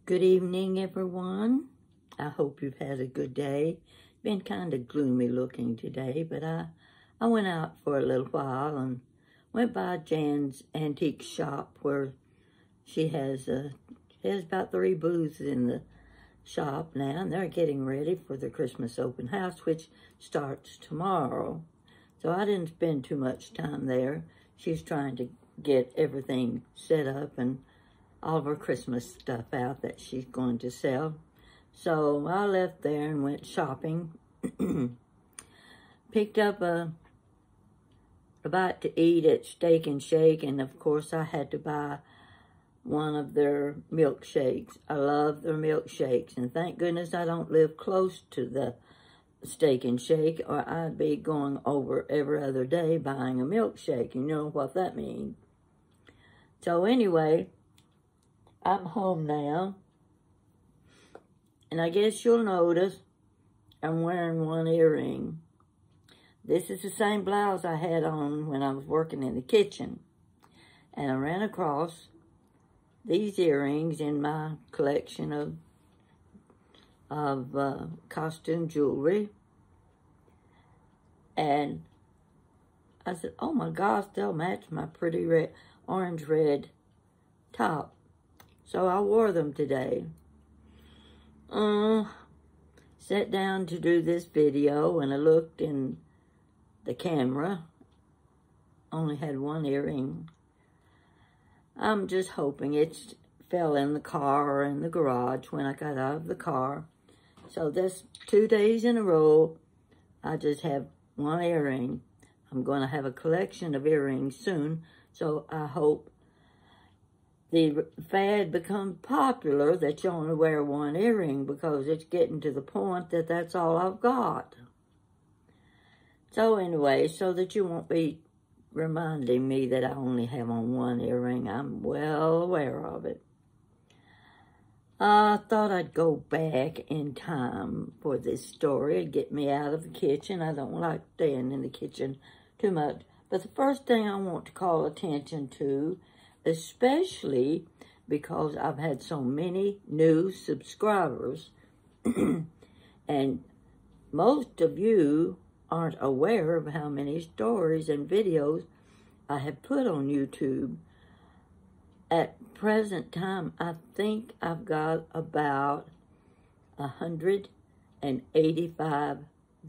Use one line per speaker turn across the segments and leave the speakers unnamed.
Good evening, everyone. I hope you've had a good day. Been kind of gloomy looking today, but I went out for a little while and went by Jan's antique shop where she has about 3 booths in the shop now, and they're getting ready for the Christmas open house, which starts tomorrow. So I didn't spend too much time there. She's trying to get everything set up and all of her Christmas stuff out that she's going to sell. So I left there and went shopping. Picked up a bite to eat at Steak and Shake, and of course I had to buy one of their milkshakes. I love their milkshakes, and thank goodness I don't live close to the Steak and Shake, or I'd be going over every other day buying a milkshake. You know what that means. So anyway, I'm home now, and I guess you'll notice I'm wearing one earring. This is the same blouse I had on when I was working in the kitchen, and I ran across these earrings in my collection of costume jewelry, and I said, oh my gosh, they'll match my pretty orange-red top. So I wore them today. Sat down to do this video, and I looked in the camera. Only had one earring. I'm just hoping it fell in the car or in the garage when I got out of the car. So this 2 days in a row, I just have one earring. I'm going to have a collection of earrings soon, so I hope the fad becomes popular that you only wear one earring, because it's getting to the point that that's all I've got. So anyway, so that you won't be reminding me that I only have on one earring, I'm well aware of it. I thought I'd go back in time for this story and get me out of the kitchen. I don't like staying in the kitchen too much. But the first thing I want to call attention to, especially because I've had so many new subscribers, and most of you aren't aware of how many stories and videos I have put on YouTube. At present time, I think I've got about 185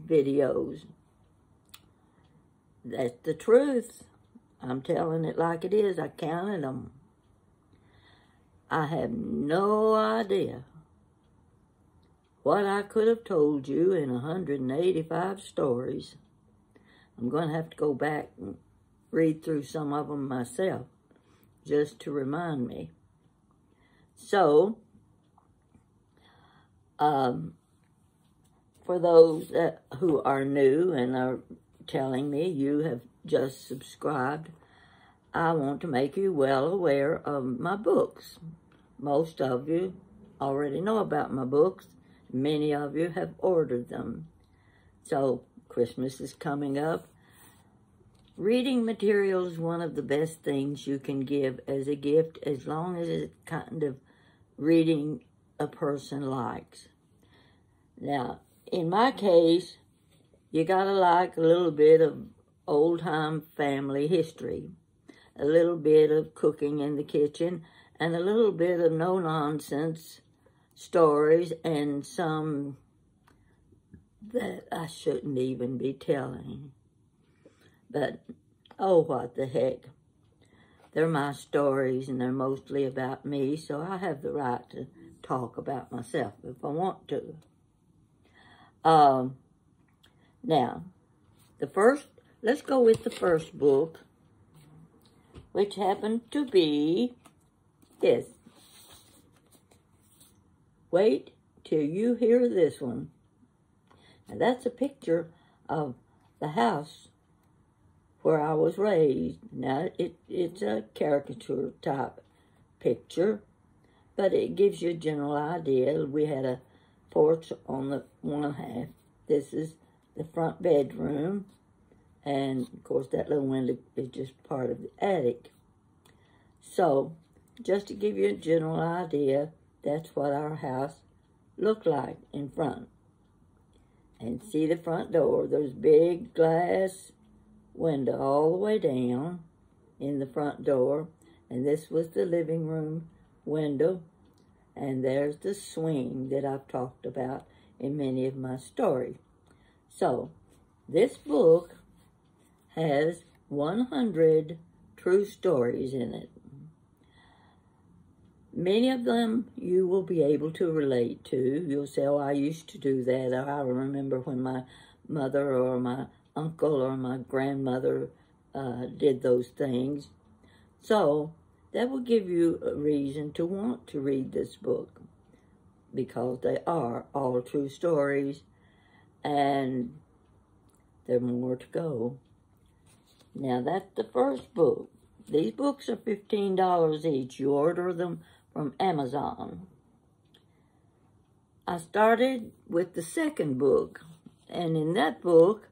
videos. That's the truth. I'm telling it like it is. I counted them. I have no idea what I could have told you in 185 stories. I'm going to have to go back and read through some of them myself just to remind me. So, for those who are new and are telling me you have just subscribed, I want to make you well aware of my books. Most of you already know about my books. Many of you have ordered them. So Christmas is coming up. Reading material is one of the best things you can give as a gift, as long as it's kind of reading a person likes. Now, in my case, you gotta like a little bit of old-time family history, a little bit of cooking in the kitchen, and a little bit of no-nonsense stories, and some that I shouldn't even be telling. But, oh, what the heck. They're my stories, and they're mostly about me, so I have the right to talk about myself if I want to. Now, let's go with the first book, which happened to be this. Wait till you hear this one. Now, that's a picture of the house where I was raised. Now, it's a caricature type picture, but it gives you a general idea. We had a porch on the one half. This is the front bedroom, and of course that little window is just part of the attic. So, just to give you a general idea, that's what our house looked like in front. And see the front door, there's big glass window all the way down in the front door. And this was the living room window. And there's the swing that I've talked about in many of my stories. So, this book has 100 true stories in it. Many of them you will be able to relate to. You'll say, oh, I used to do that. Or I remember when my mother or my uncle or my grandmother did those things. So that will give you a reason to want to read this book, because they are all true stories and there are more to go. Now, that's the first book. These books are $15 each. You order them from Amazon. I started with the second book, and in that book,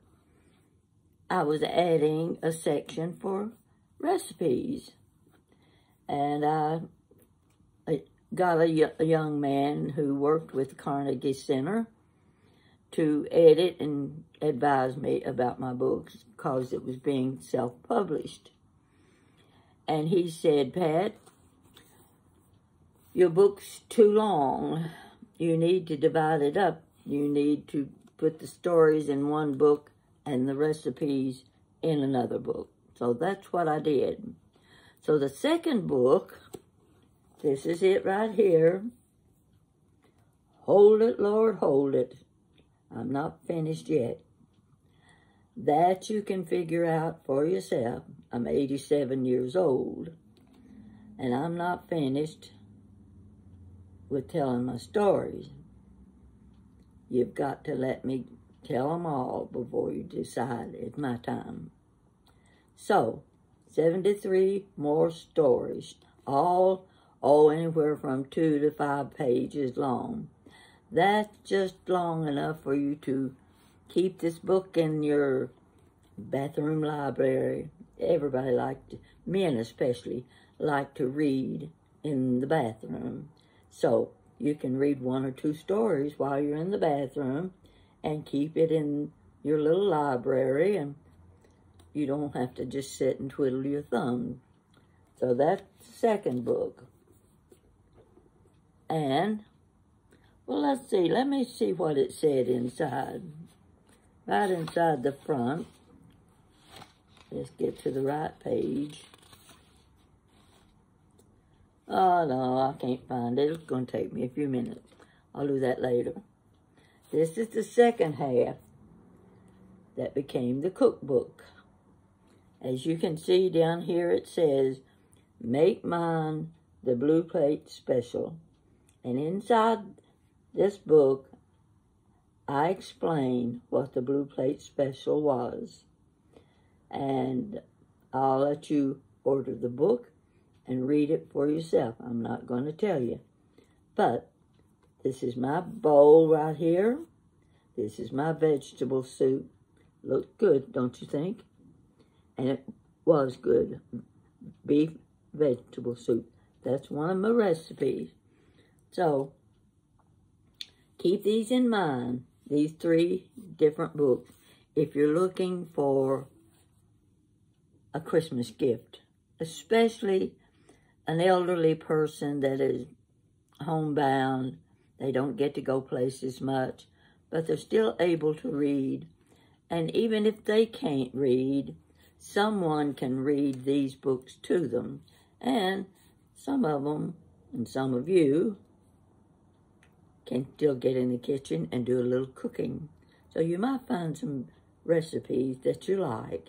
I was adding a section for recipes. And I got a young man who worked with the Carnegie Center to edit and advise me about my books because it was being self-published. And he said, Pat, your book's too long. You need to divide it up. You need to put the stories in one book and the recipes in another book. So that's what I did. So the second book, this is it right here. Hold it, Lord, hold it. I'm not finished yet. That you can figure out for yourself. I'm 87 years old, and I'm not finished with telling my stories. You've got to let me tell them all before you decide it's my time. So, 73 more stories, all anywhere from 2 to 5 pages long. That's just long enough for you to keep this book in your bathroom library. Everybody men especially, like to read in the bathroom. So you can read 1 or 2 stories while you're in the bathroom and keep it in your little library, and you don't have to just sit and twiddle your thumb. So that's the second book. And, well, let's see. Let me see what it said inside. Right inside the front. Let's get to the right page. Oh, no, I can't find it. It's going to take me a few minutes. I'll do that later. This is the second half that became the cookbook. As you can see down here, it says, make mine the Blue Plate Special. And inside this book, I explain what the Blue Plate Special was. And I'll let you order the book and read it for yourself. I'm not going to tell you. But this is my bowl right here. This is my vegetable soup. Looked good, don't you think? And it was good. Beef vegetable soup. That's one of my recipes. So, keep these in mind, these 3 different books, if you're looking for a Christmas gift, especially an elderly person that is homebound. They don't get to go places much, but they're still able to read. And even if they can't read, someone can read these books to them. And some of them, and some of you, can still get in the kitchen and do a little cooking. So you might find some recipes that you like.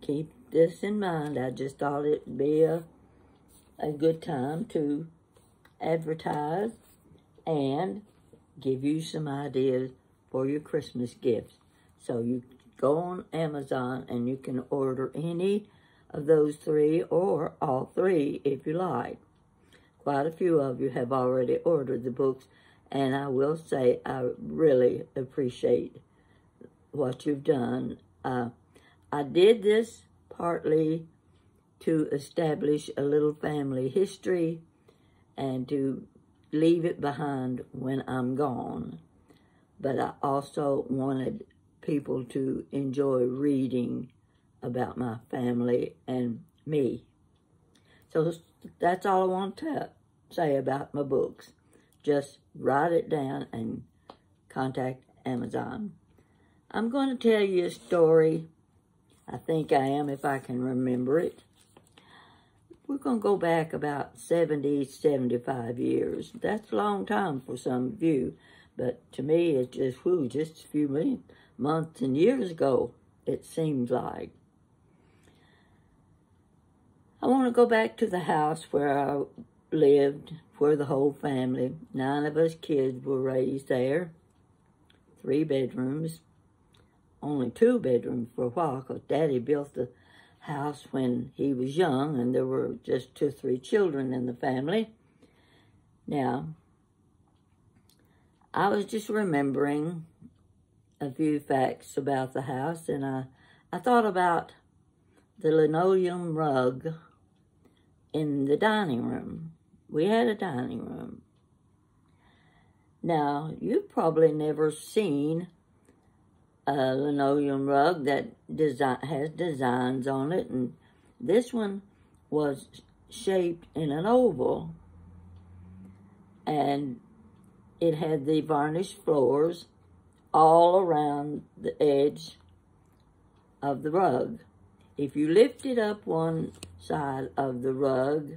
Keep this in mind. I just thought it'd be a good time to advertise and give you some ideas for your Christmas gifts. So you go on Amazon and you can order any of those 3 or all 3 if you like. Quite a few of you have already ordered the books, and I will say I really appreciate what you've done. I did this partly to establish a little family history and to leave it behind when I'm gone. But I also wanted people to enjoy reading about my family and me. So that's all I want to say about my books. Just write it down and contact Amazon. I'm going to tell you a story. I think I am, if I can remember it. We're going to go back about 70, 75 years. That's a long time for some of you. But to me, it's just a few months and years ago, it seems like. I want to go back to the house where I lived, where the whole family, 9 of us kids were raised there. 3 bedrooms, only 2 bedrooms for a while, because Daddy built the house when he was young, and there were just 2 or 3 children in the family. Now, I was just remembering a few facts about the house, and I thought about the linoleum rug in the dining room. We had a dining room. Now, you've probably never seen a linoleum rug that has designs on it, and this one was shaped in an oval, and it had the varnished floors all around the edge of the rug. If you lifted up one side of the rug,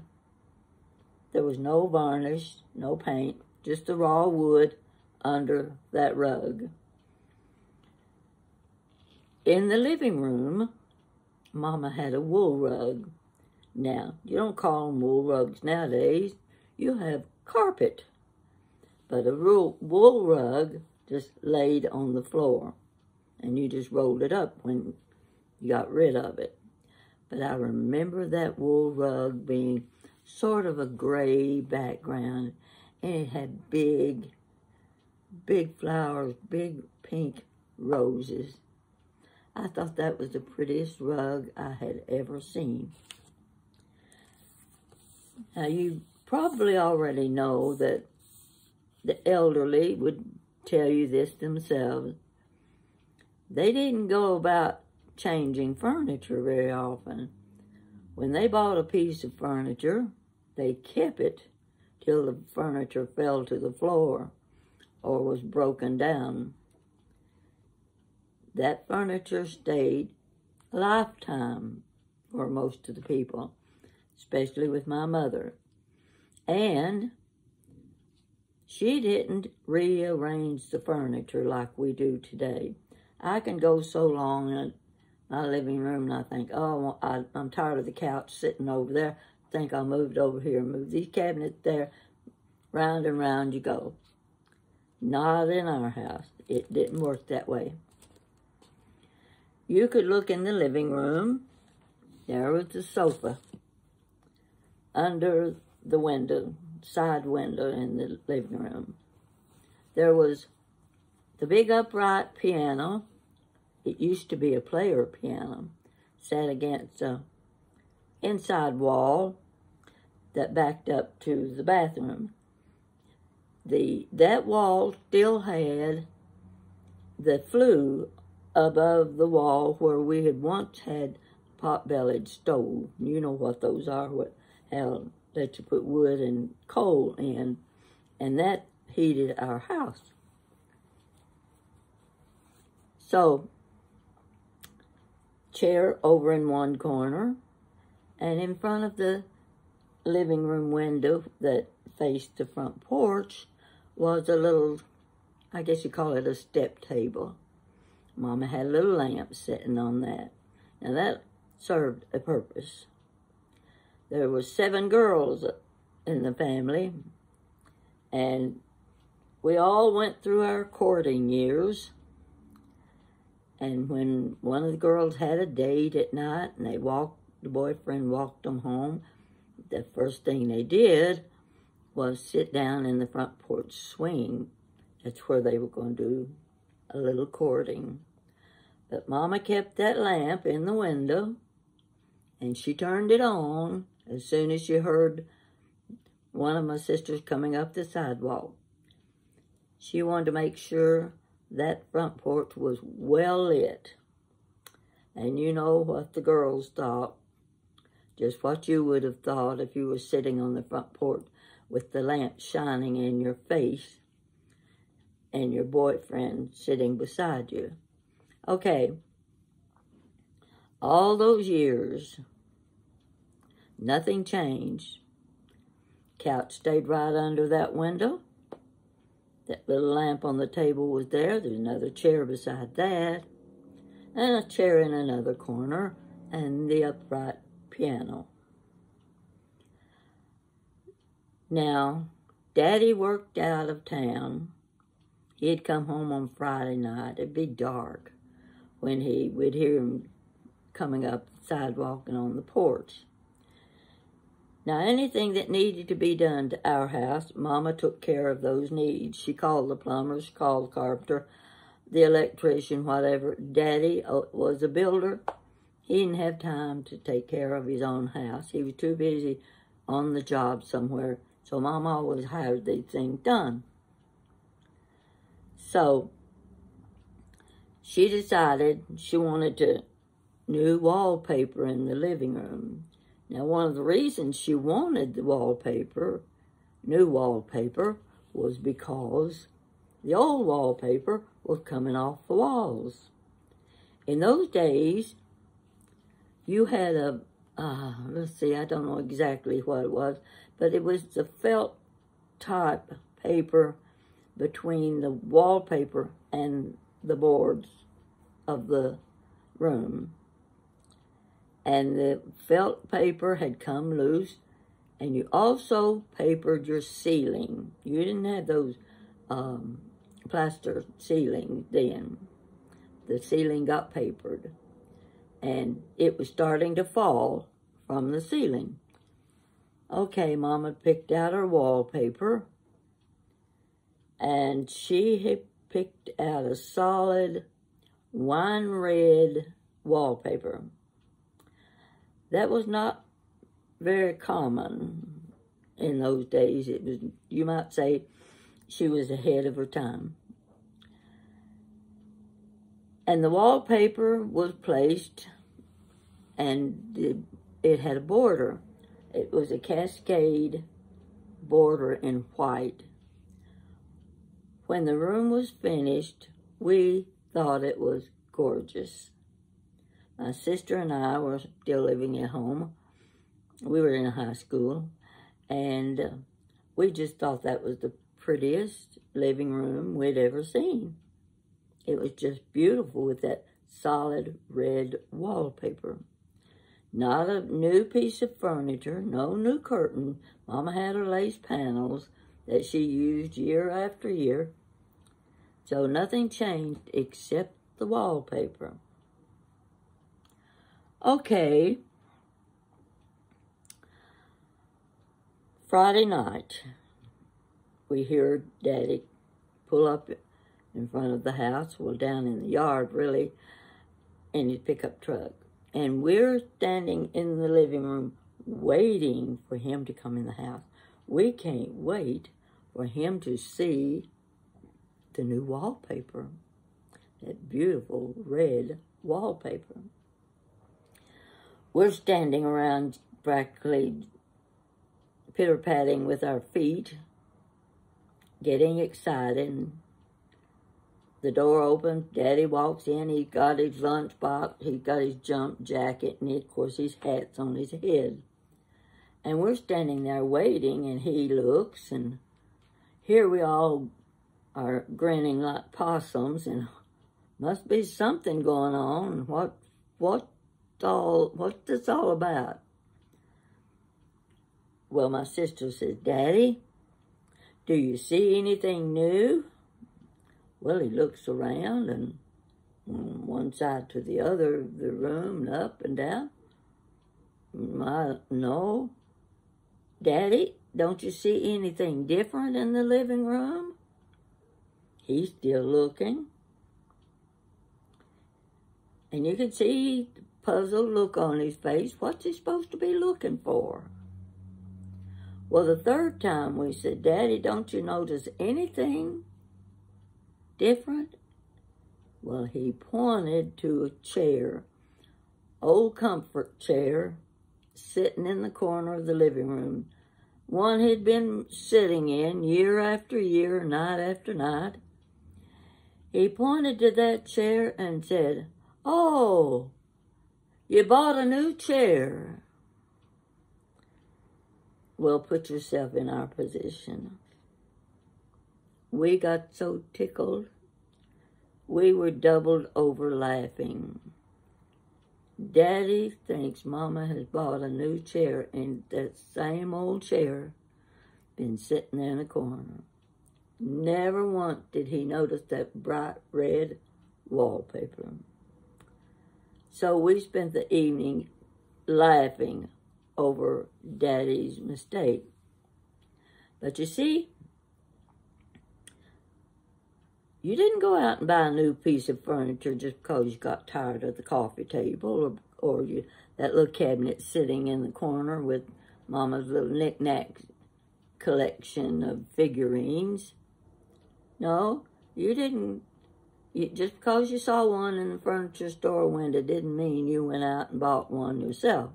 there was no varnish, no paint, just the raw wood under that rug. In the living room, Mama had a wool rug. Now, you don't call them wool rugs nowadays. You have carpet. But a wool rug just laid on the floor, and you just rolled it up when you got rid of it. But I remember that wool rug being sort of a gray background, and it had big flowers, big pink roses. I thought that was the prettiest rug I had ever seen. Now, you probably already know that the elderly would tell you this themselves. They didn't go about changing furniture very often. When they bought a piece of furniture, they kept it till the furniture fell to the floor or was broken down. That furniture stayed a lifetime for most of the people, especially with my mother. And she didn't rearrange the furniture like we do today. I can go so long in my living room and I think, oh, I'm tired of the couch sitting over there. I think I'll move it over here, move these cabinets there. Round and round you go. Not in our house. It didn't work that way. You could look in the living room. There was the sofa under the window, side window in the living room. There was the big upright piano. It used to be a player piano, sat against a inside wall that backed up to the bathroom. That wall still had the flue above the wall where we had once had pot-bellied stove. You know what those are, how that you put wood and coal in, and that heated our house. So, chair over in one corner, and in front of the living room window that faced the front porch was a little, I guess you call it a step table. Mama had a little lamp sitting on that. Now that served a purpose. There were 7 girls in the family, and we all went through our courting years. And when one of the girls had a date at night and the boyfriend walked them home, the first thing they did was sit down in the front porch swing. That's where they were going to do a little courting. But Mama kept that lamp in the window, and she turned it on as soon as she heard one of my sisters coming up the sidewalk. She wanted to make sure that front porch was well lit. And you know what the girls thought. Just what you would have thought if you were sitting on the front porch with the lamp shining in your face and your boyfriend sitting beside you. Okay, all those years, nothing changed. Couch stayed right under that window. That little lamp on the table was there. There's another chair beside that. And a chair in another corner. And the upright piano. Now, Daddy worked out of town. He'd come home on Friday night. It'd be dark when we'd hear him coming up the sidewalk and on the porch. Now, anything that needed to be done to our house, Mama took care of those needs. She called the plumbers, called the carpenter, the electrician, whatever. Daddy was a builder. He didn't have time to take care of his own house. He was too busy on the job somewhere. So Mama always hired these things done. So she decided she wanted new wallpaper in the living room. Now, one of the reasons she wanted the new wallpaper, was because the old wallpaper was coming off the walls. In those days, you had let's see, I don't know exactly what it was, but it was the felt type paper between the wallpaper and the boards of the room. And the felt paper had come loose, and you also papered your ceiling. You didn't have those plaster ceilings then. The ceiling got papered, and it was starting to fall from the ceiling. Okay, Mama picked out her wallpaper, and she had picked out a solid wine red wallpaper. That was not very common in those days. It was, you might say, she was ahead of her time. And the wallpaper was placed, and it had a border. It was a cascade border in white. When the room was finished, we thought it was gorgeous. My sister and I were still living at home. We were in high school, and we just thought that was the prettiest living room we'd ever seen. It was just beautiful with that solid red wallpaper. Not a new piece of furniture, no new curtain. Mama had her lace panels that she used year after year. So nothing changed except the wallpaper. Okay, Friday night, we hear Daddy pull up in front of the house, well, down in the yard, really, in his pickup truck. And we're standing in the living room waiting for him to come in the house. We can't wait for him to see the new wallpaper, that beautiful red wallpaper. We're standing around practically pitter-patting with our feet, getting excited. The door opens, Daddy walks in, he's got his lunchbox, he's got his jump jacket, and of course his hat's on his head. And we're standing there waiting, and he looks, and here we all are grinning like possums, and must be something going on. What's this all about? Well, my sister says, Daddy, do you see anything new? Well, he looks around, and on one side to the other of the room, and up and down. No. Daddy, don't you see anything different in the living room? He's still looking. And you can see the puzzled look on his face. What's he supposed to be looking for? Well, the third time we said, Daddy, don't you notice anything different? Well, he pointed to a chair, old comfort chair, sitting in the corner of the living room. One he'd been sitting in year after year, night after night. He pointed to that chair and said, "Oh, you bought a new chair." Well, put yourself in our position. We got so tickled, we were doubled over laughing. Daddy thinks Mama has bought a new chair, and that same old chair been sitting there in a corner. Never once did he notice that bright red wallpaper. So we spent the evening laughing over Daddy's mistake. But you see, you didn't go out and buy a new piece of furniture just because you got tired of the coffee table or that little cabinet sitting in the corner with Mama's little knick-knack collection of figurines. No, you didn't. Just because you saw one in the furniture store window didn't mean you went out and bought one yourself.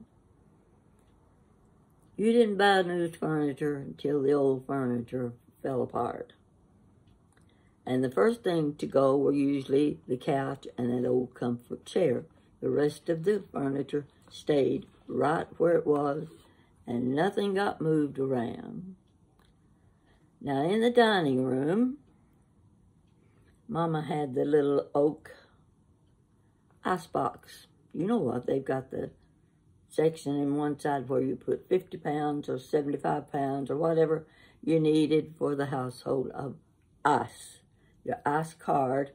You didn't buy new furniture until the old furniture fell apart. And the first thing to go were usually the couch and that old comfort chair. The rest of the furniture stayed right where it was, and nothing got moved around. Now, in the dining room, Mama had the little oak icebox. You know what? They've got the section in one side where you put 50 pounds or 75 pounds or whatever you needed for the household of ice. Your ice card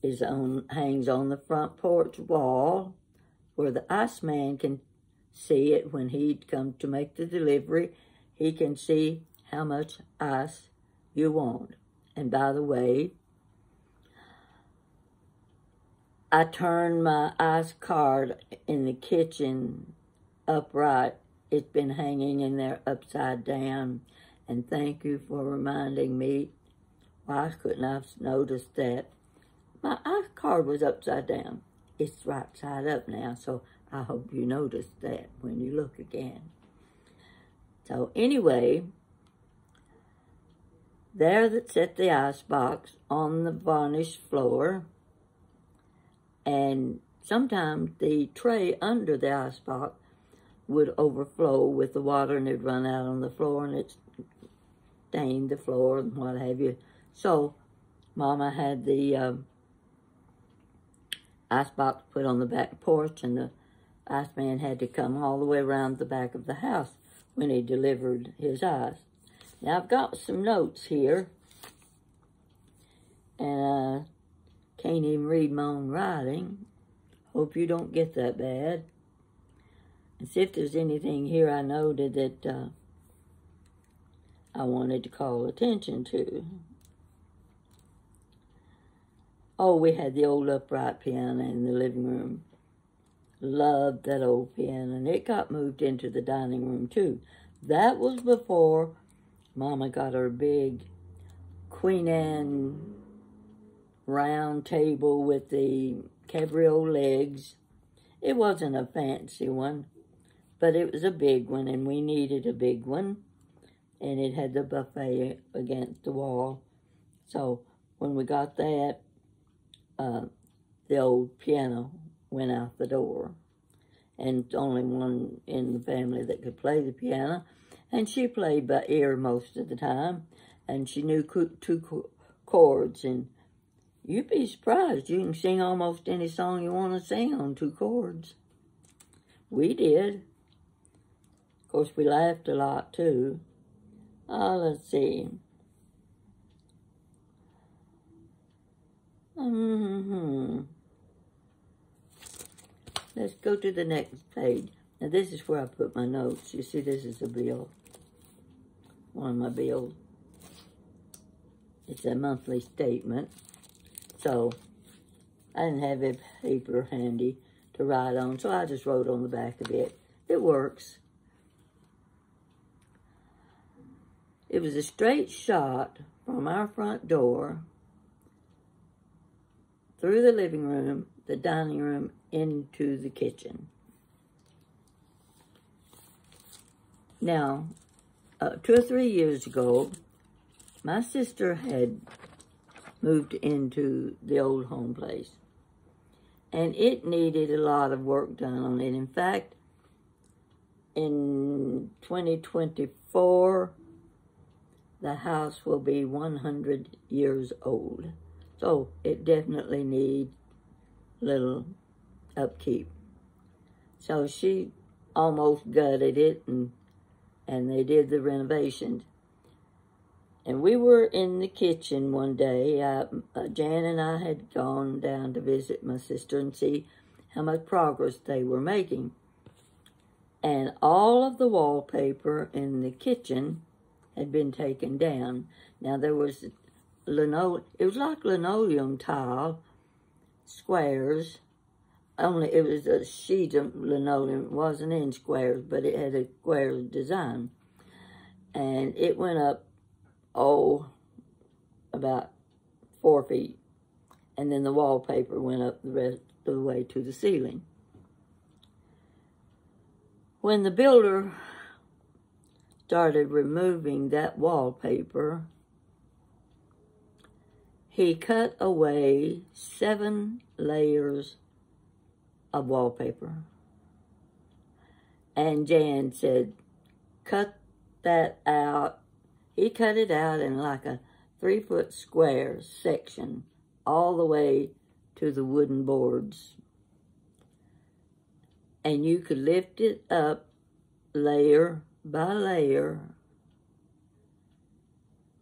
hangs on the front porch wall where the iceman can see it when he'd come to make the delivery. He can see how much ice you want. And by the way, I turned my ice card in the kitchen upright. It's been hanging in there upside down. And thank you for reminding me. Why couldn't I have noticed that? My ice card was upside down. It's right side up now, so I hope you notice that when you look again. So anyway, there that sat the icebox on the varnished floor, and sometimes the tray under the icebox would overflow with the water, and it'd run out on the floor, and it stained the floor and what have you. So Mama had the icebox put on the back porch, and the iceman had to come all the way around the back of the house when he delivered his ice. Now, I've got some notes here, and I can't even read my own writing. Hope you don't get that bad. And see if there's anything here I noted that I wanted to call attention to. Oh, we had the old upright piano in the living room. Loved that old piano, and it got moved into the dining room, too. That was before Mama got her big Queen Anne round table with the cabriole legs. It wasn't a fancy one, but it was a big one, and we needed a big one. And it had the buffet against the wall. So when we got that, the old piano went out the door. And only one in the family that could play the piano. And she played by ear most of the time. And she knew two chords. And you'd be surprised. You can sing almost any song you want to sing on 2 chords. We did. Of course, we laughed a lot, too. Let's see. Let's go to the next page. Now, this is where I put my notes. You see, this is a bill. One of my bills. It's a monthly statement. So, I didn't have a paper handy to write on, so I just wrote on the back of it. It works. It was a straight shot from our front door, through the living room, the dining room, into the kitchen. Now, 2 or 3 years ago, my sister had moved into the old home place, and it needed a lot of work done on it. In fact, in 2024, the house will be 100 years old. So it definitely needs little upkeep. So she almost gutted it, and they did the renovations. And we were in the kitchen one day. Jan and I had gone down to visit my sister and see how much progress they were making. And all of the wallpaper in the kitchen had been taken down. Now there was linoleum, it was like linoleum tile, squares, only it was a sheet of linoleum. It wasn't in squares, but it had a square design. And it went up, about 4 feet. And then the wallpaper went up the rest of the way to the ceiling. When the builder started removing that wallpaper, he cut away 7 layers of wallpaper. And Jan said, cut that out. He cut it out in like a 3-foot square section all the way to the wooden boards. And you could lift it up layer by layer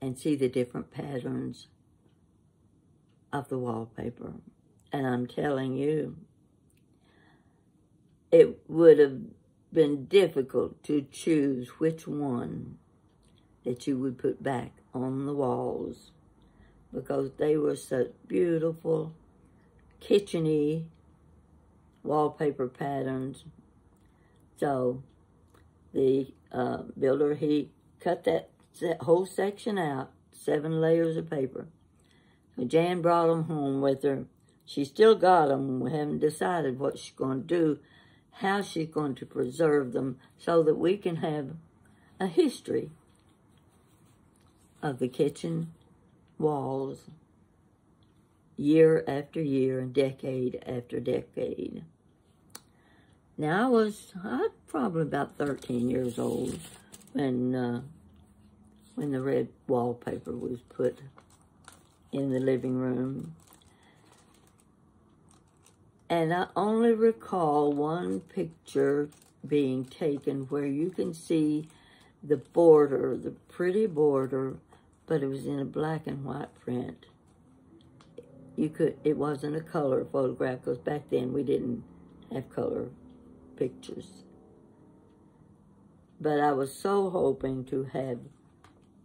and see the different patterns of the wallpaper. And I'm telling you, it would have been difficult to choose which one that you would put back on the walls, because they were such beautiful, kitchen-y wallpaper patterns. So the builder, he cut that whole section out, 7 layers of paper. So Jan brought them home with her. She still got them. We haven't decided what she's going to do, how she's going to preserve them, so that we can have a history of the kitchen walls year after year, decade after decade. Now, I was probably about 13 years old when the red wallpaper was put in the living room. And I only recall one picture being taken where you can see the border, the pretty border, but it was in a black and white print. It wasn't a color photograph, because back then we didn't have color pictures. But I was so hoping to have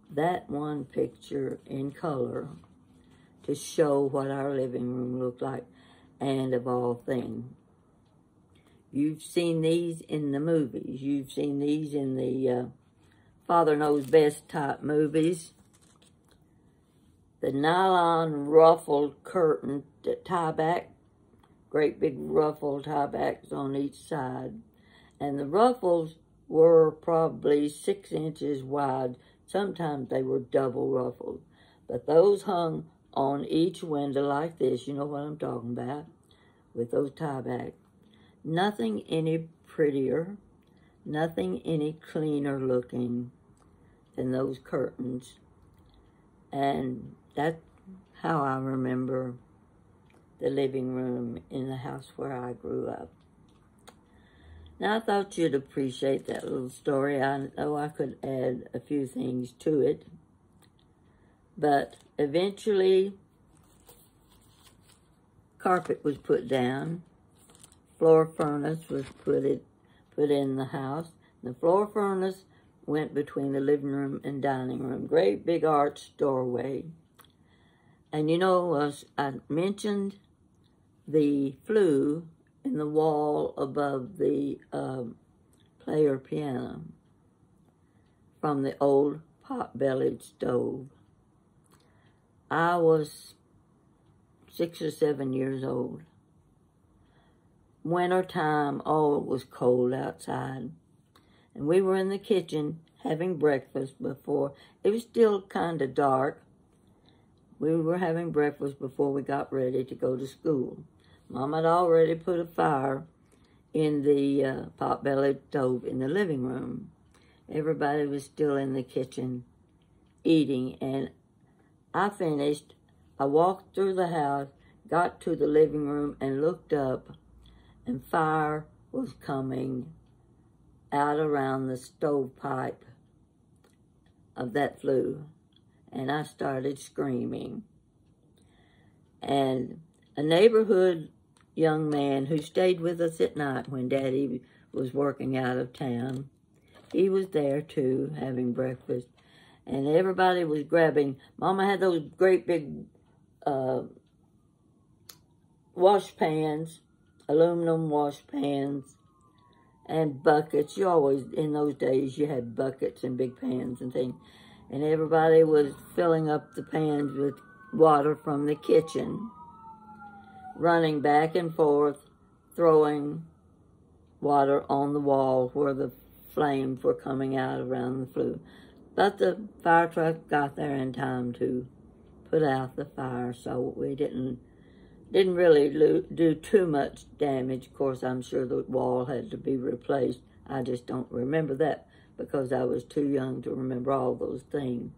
that one picture in color to show what our living room looked like. And of all things, you've seen these in the movies. You've seen these in the Father Knows Best type movies. The nylon ruffled curtain that tie back, great big ruffled tie backs on each side. And the ruffles were probably 6 inches wide. Sometimes they were double ruffled. But those hung on each window like this. You know what I'm talking about, with those tie backs. Nothing any prettier, nothing any cleaner looking than those curtains. And that's how I remember the living room in the house where I grew up. Now, I thought you'd appreciate that little story. I know I could add a few things to it, but eventually carpet was put down, floor furnace was put in the house. The floor furnace went between the living room and dining room, great big arched doorway. And you know, I mentioned the flue in the wall above the player piano from the old pot-bellied stove. I was 6 or 7 years old. Winter time, oh, it was cold outside. And we were in the kitchen having breakfast before. It was still kind of dark. We were having breakfast before we got ready to go to school. Mom had already put a fire in the pot-bellied stove in the living room. Everybody was still in the kitchen eating, and I finished. I walked through the house, got to the living room, and looked up, and fire was coming out around the stovepipe of that flue, and I started screaming. And a neighborhood young man who stayed with us at night when Daddy was working out of town, he was there too, having breakfast, and everybody was grabbing. Mama had those great big wash pans, aluminum wash pans, and buckets. You always, in those days, you had buckets and big pans and things. And everybody was filling up the pans with water from the kitchen, running back and forth, throwing water on the wall where the flames were coming out around the flue. But the fire truck got there in time to put out the fire, so we didn't really do too much damage. Of course, I'm sure the wall had to be replaced. I just don't remember that because I was too young to remember all those things.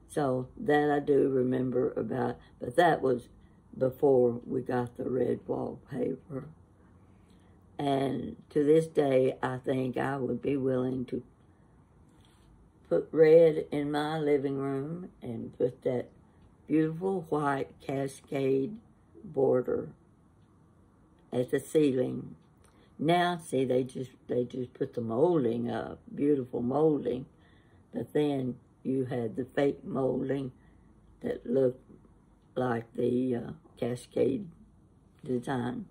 So that I do remember about, but that was before we got the red wallpaper. And to this day, I think I would be willing to put red in my living room and put that beautiful white cascade border at the ceiling. Now, see, they just put the molding up, beautiful molding, but then you had the fake molding that looked like the cascade design.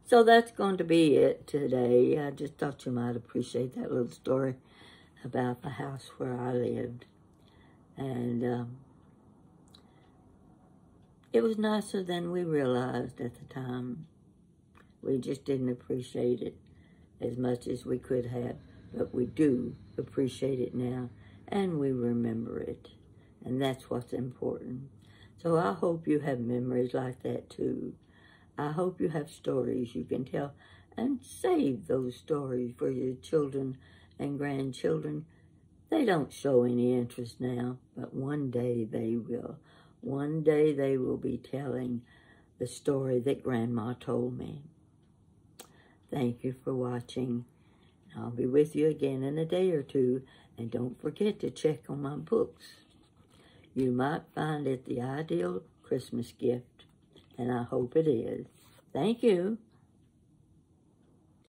So that's going to be it today. I just thought you might appreciate that little story about the house where I lived. And it was nicer than we realized at the time. We just didn't appreciate it as much as we could have, but we do appreciate it now, and we remember it, and that's what's important. So I hope you have memories like that too. I hope you have stories you can tell, and save those stories for your children and grandchildren. They don't show any interest now, but one day they will. One day they will be telling the story that Grandma told me. Thank you for watching. I'll be with you again in a day or two, and don't forget to check on my books. You might find it the ideal Christmas gift, and I hope it is. Thank you.